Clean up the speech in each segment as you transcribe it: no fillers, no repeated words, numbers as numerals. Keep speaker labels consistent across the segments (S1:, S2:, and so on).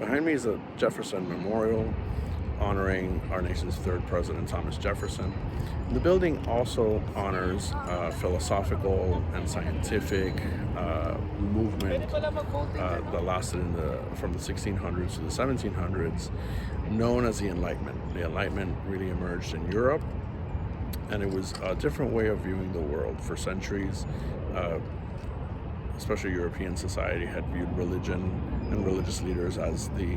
S1: Behind me is a Jefferson Memorial honoring our nation's third president, Thomas Jefferson. The building also honors philosophical and scientific movement that lasted from the 1600s to the 1700s, known as the Enlightenment. The Enlightenment really emerged in Europe, and it was a different way of viewing the world. For centuries, especially European society, had viewed religion and religious leaders as the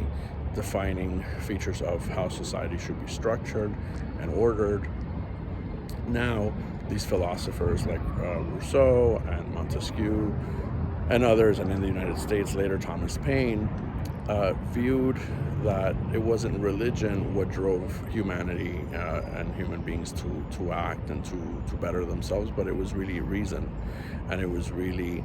S1: defining features of how society should be structured and ordered. Now, these philosophers like Rousseau and Montesquieu and others, and in the United States later Thomas Paine, viewed that it wasn't religion what drove humanity and human beings to act and to better themselves, but it was really reason, and it was really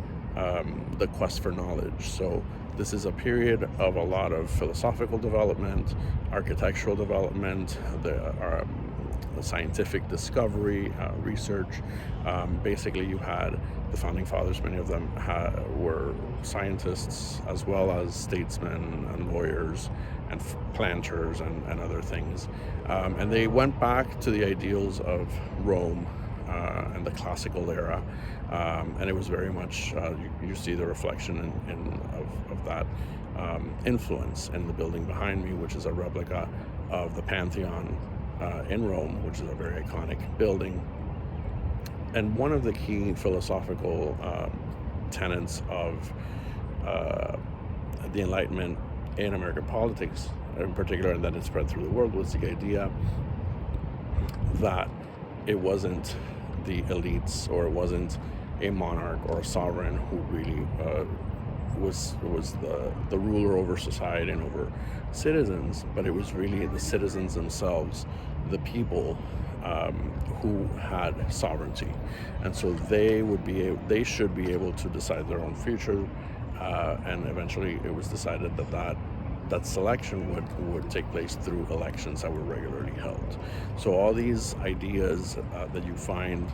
S1: the quest for knowledge. So this is a period of a lot of philosophical development, architectural development, the scientific discovery, research. Basically, you had the founding fathers, many of them were scientists as well as statesmen and lawyers and planters and other things. And they went back to the ideals of Rome and the classical era, and it was very much, you see the reflection of that influence in the building behind me, which is a replica of the Pantheon in Rome, which is a very iconic building. And one of the key philosophical tenets of the Enlightenment in American politics in particular, and that it spread through the world, was the idea that it wasn't the elites, or it wasn't a monarch or a sovereign who really was the ruler over society and over citizens, but it was really the citizens themselves, the people, who had sovereignty, and so they should be able to decide their own future, and eventually it was decided that selection would take place through elections that were regularly held. So all these ideas that you find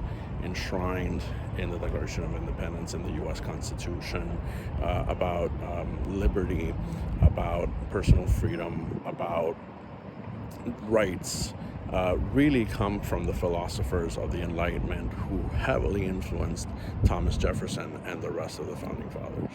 S1: enshrined in the Declaration of Independence, in the U.S. Constitution, about liberty, about personal freedom, about rights, really come from the philosophers of the Enlightenment, who heavily influenced Thomas Jefferson and the rest of the founding fathers.